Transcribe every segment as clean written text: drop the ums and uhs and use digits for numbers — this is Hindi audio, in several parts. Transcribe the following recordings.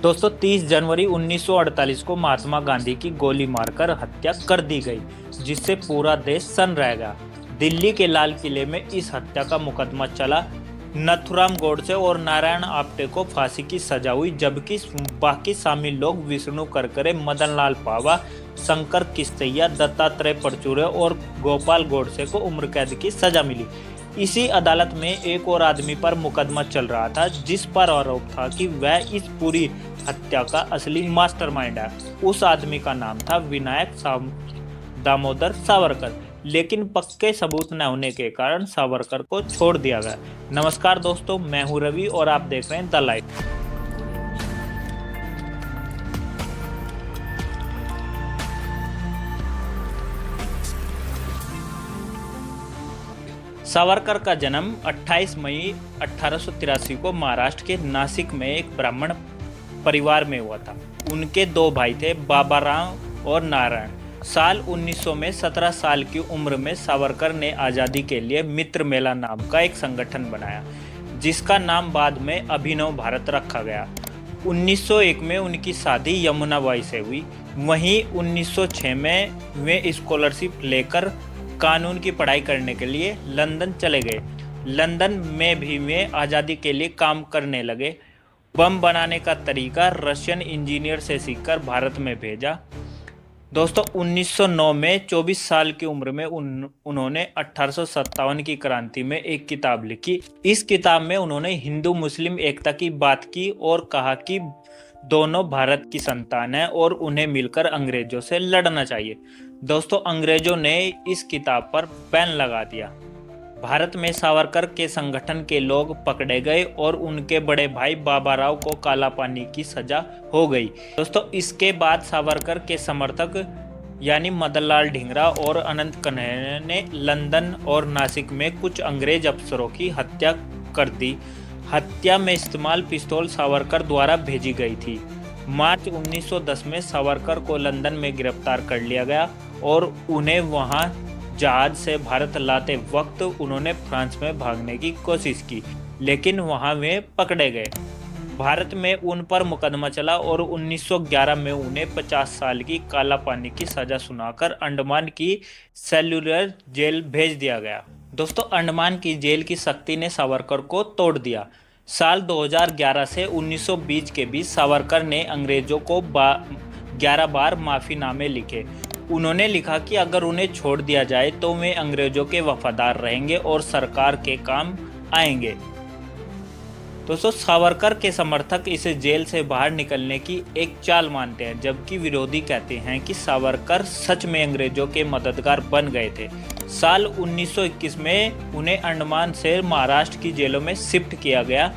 दोस्तों 30 जनवरी 1948 को महात्मा गांधी की गोली मारकर हत्या कर दी गई, जिससे पूरा देश सन्न रह गया। दिल्ली के लाल किले में इस हत्या का मुकदमा चला। नथुराम गोडसे और नारायण आप्टे को फांसी की सजा हुई, जबकि बाकी शामिल लोग विष्णु करकरे, मदन लाल पावा, शंकर किस्तैया, दत्तात्रेय परचूरे और गोपाल गोडसे को उम्र कैद की सजा मिली। इसी अदालत में एक और आदमी पर मुकदमा चल रहा था, जिस पर आरोप था कि वह इस पूरी हत्या का असली मास्टरमाइंड है। उस आदमी का नाम था विनायक दामोदर सावरकर, लेकिन पक्के सबूत न होने के कारण सावरकर को छोड़ दिया गया। नमस्कार दोस्तों, मैं हूं रवि और आप देख रहे हैं द लाइट। सावरकर का जन्म 28 मई 1883 को महाराष्ट्र के नासिक में एक ब्राह्मण परिवार में हुआ था। उनके दो भाई थे, बाबाराव और नारायण। साल 1900 में 17 साल की उम्र में सावरकर ने आज़ादी के लिए मित्र मेला नाम का एक संगठन बनाया, जिसका नाम बाद में अभिनव भारत रखा गया। 1901 में उनकी शादी यमुनाबाई से हुई। वहीं 1906 में वे स्कॉलरशिप लेकर कानून की पढ़ाई करने के लिए लंदन चले गए। लंदन में भी वे आज़ादी के लिए काम करने लगे। बम बनाने का तरीका रशियन इंजीनियर से सीखकर भारत में भेजा। दोस्तों 1909 में 24 साल की उम्र में उन्होंने 1857 की क्रांति में एक किताब लिखी। इस किताब में उन्होंने हिंदू मुस्लिम एकता की बात की और कहा कि दोनों भारत की संतान हैं और उन्हें मिलकर अंग्रेजों से लड़ना चाहिए। दोस्तों अंग्रेजों ने इस किताब पर बैन लगा दिया। भारत में सावरकर के संगठन के लोग पकड़े गए और उनके बड़े भाई बाबाराव को काला पानी की सजा हो गई। दोस्तों इसके बाद सावरकर के समर्थक यानी मदनलाल ढींगरा और अनंत कन्हैया ने लंदन और नासिक में कुछ अंग्रेज अफसरों की हत्या कर दी। हत्या में इस्तेमाल पिस्तौल सावरकर द्वारा भेजी गई थी। मार्च 1910 में सावरकर को लंदन में गिरफ्तार कर लिया गया और उन्हें वहां जहाज से भारत लाते वक्त उन्होंने फ्रांस में भागने की कोशिश की, लेकिन वहां वे पकड़े गए। भारत में उन पर मुकदमा चला और 1911 में उन्हें 50 साल की काला पानी की सजा सुनाकर अंडमान की सेल्युलर जेल भेज दिया गया। दोस्तों अंडमान की जेल की सख्ती ने सावरकर को तोड़ दिया। साल 2011 से 1920 के बीच सावरकर ने अंग्रेजों को 11 बार माफीनामे लिखे। उन्होंने लिखा कि अगर उन्हें छोड़ दिया जाए तो वे अंग्रेजों के वफादार रहेंगे और सरकार के काम आएंगे। दोस्तों सावरकर के समर्थक इसे जेल से बाहर निकलने की एक चाल मानते हैं, जबकि विरोधी कहते हैं कि सावरकर सच में अंग्रेजों के मददगार बन गए थे। साल 1921 में उन्हें अंडमान से महाराष्ट्र की जेलों में शिफ्ट किया गया।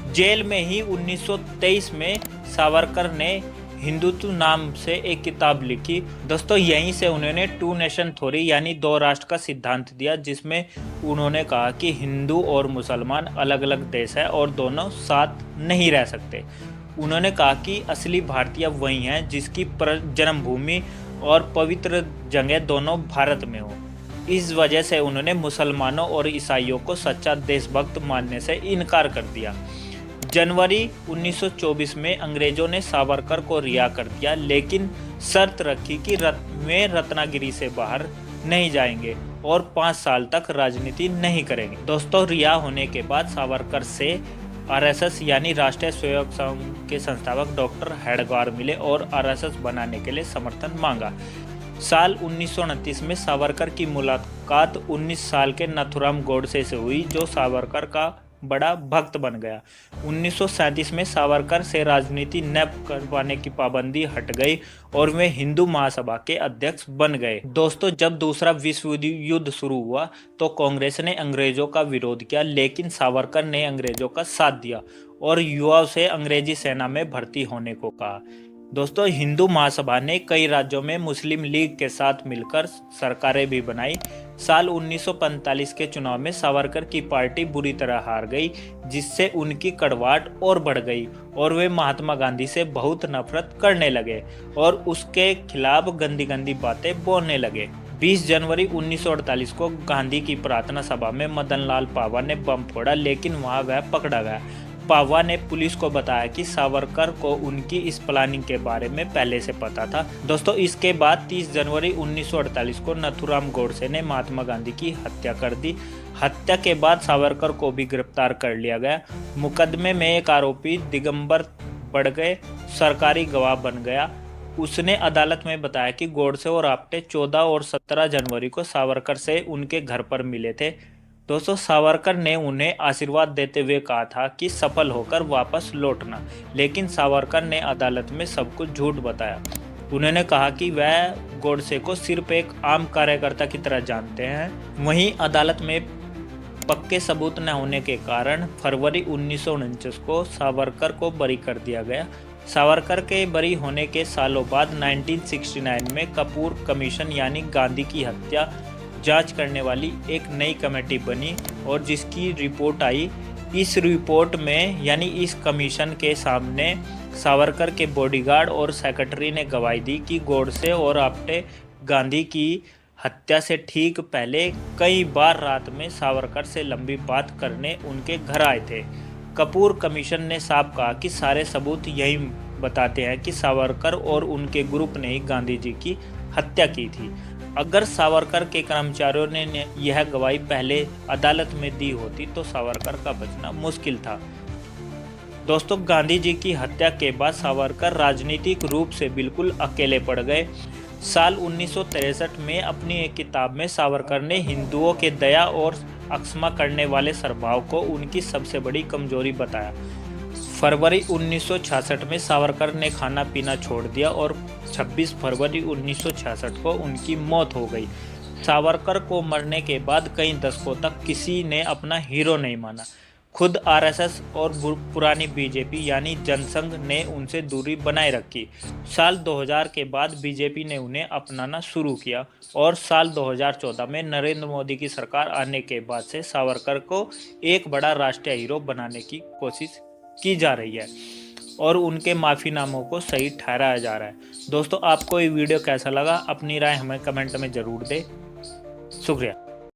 जेल में ही 1923 में सावरकर ने हिंदुत्व नाम से एक किताब लिखी। दोस्तों यहीं से उन्होंने टू नेशन थ्योरी यानी दो राष्ट्र का सिद्धांत दिया, जिसमें उन्होंने कहा कि हिंदू और मुसलमान अलग अलग देश है और दोनों साथ नहीं रह सकते। उन्होंने कहा कि असली भारतीय वही हैं जिसकी जन्मभूमि और पवित्र जगह दोनों भारत में हो। इस वजह से उन्होंने मुसलमानों और ईसाइयों को सच्चा देशभक्त मानने से इनकार कर दिया। जनवरी 1924 में अंग्रेजों ने सावरकर को रिहा कर दिया, लेकिन शर्त रखी कि वे रत्नागिरी से बाहर नहीं जाएंगे और 5 साल तक राजनीति नहीं करेंगे। दोस्तों रिहा होने के बाद सावरकर से आरएसएस यानी राष्ट्रीय स्वयं संघ के संस्थापक डॉक्टर हेडगार मिले और आरएसएस बनाने के लिए समर्थन मांगा। साल 1929 में सावरकर की मुलाकात 19 साल के नथुराम गोडसे से हुई, जो सावरकर का बड़ा भक्त बन गया। 1937 में सावरकर से राजनीति न कर पाने की पाबंदी हट गई और वे हिंदू महासभा के अध्यक्ष बन गए। दोस्तों जब दूसरा विश्व युद्ध शुरू हुआ तो कांग्रेस ने अंग्रेजों का विरोध किया, लेकिन सावरकर ने अंग्रेजों का साथ दिया और युवाओं से अंग्रेजी सेना में भर्ती होने को कहा। दोस्तों हिंदू महासभा ने कई राज्यों में मुस्लिम लीग के साथ मिलकर सरकारें भी बनाई। साल 1945 के चुनाव में सावरकर की पार्टी बुरी तरह हार गई, जिससे उनकी कड़वाहट और बढ़ गई और वे महात्मा गांधी से बहुत नफरत करने लगे और उसके खिलाफ गंदी गंदी बातें बोलने लगे। 20 जनवरी 1948 को गांधी की प्रार्थना सभा में मदन लाल पावा ने बम फोड़ा, लेकिन वहां वह पकड़ा गया। पावा ने पुलिस को बताया कि सावरकर को उनकी इस प्लानिंग के बारे में पहले से पता था। दोस्तों, इसके बाद 30 जनवरी 1948 को नथुराम गोडसे ने महात्मा गांधी की हत्या कर दी। हत्या के बाद सावरकर को भी गिरफ्तार कर लिया गया। मुकदमे में एक आरोपी दिगंबर बड़गए सरकारी गवाह बन गया। उसने अदालत में बताया कि गोडसे और आप्टे 14 और 17 जनवरी को सावरकर से उनके घर पर मिले थे। दोस्तों, सावरकर ने उन्हें आशीर्वाद देते हुए कहा था कि सफल होकर वापस लौटना, लेकिन सावरकर ने अदालत में सब कुछ झूठ बताया। उन्होंने कहा कि वह गोडसे को सिर्फ एक आम कार्यकर्ता की तरह जानते हैं। वहीं अदालत में पक्के सबूत न होने के कारण फरवरी 1949 को सावरकर को बरी कर दिया गया। सावरकर के बरी होने के सालों बाद 1969 में कपूर कमीशन यानी गांधी की हत्या जांच करने वाली एक नई कमेटी बनी और जिसकी रिपोर्ट आई। इस रिपोर्ट में यानी इस कमीशन के सामने सावरकर के बॉडीगार्ड और सेक्रेटरी ने गवाही दी कि गोडसे और आप्टे गांधी की हत्या से ठीक पहले कई बार रात में सावरकर से लंबी बात करने उनके घर आए थे। कपूर कमीशन ने साफ कहा कि सारे सबूत यही बताते हैं कि सावरकर और उनके ग्रुप ने ही गांधी जी की हत्या की थी। अगर सावरकर के कर्मचारियों ने यह गवाही पहले अदालत में दी होती तो सावरकर का बचना मुश्किल था। दोस्तों, गांधी जी की हत्या के बाद सावरकर राजनीतिक रूप से बिल्कुल अकेले पड़ गए। साल 1963 में अपनी एक किताब में सावरकर ने हिंदुओं के दया और अक्षमा करने वाले स्वभाव को उनकी सबसे बड़ी कमजोरी बताया। फरवरी 1966 में सावरकर ने खाना पीना छोड़ दिया और 26 फरवरी 1966 को उनकी मौत हो गई। सावरकर को मरने के बाद कई दशकों तक किसी ने अपना हीरो नहीं माना। खुद आरएसएस और पुरानी बीजेपी यानी जनसंघ ने उनसे दूरी बनाए रखी। साल 2000 के बाद बीजेपी ने उन्हें अपनाना शुरू किया और साल 2014 में नरेंद्र मोदी की सरकार आने के बाद से सावरकर को एक बड़ा राष्ट्रीय हीरो बनाने की कोशिश की जा रही है और उनके माफीनामों को सही ठहराया जा रहा है। दोस्तों, आपको ये वीडियो कैसा लगा? अपनी राय हमें कमेंट में ज़रूर दें। शुक्रिया।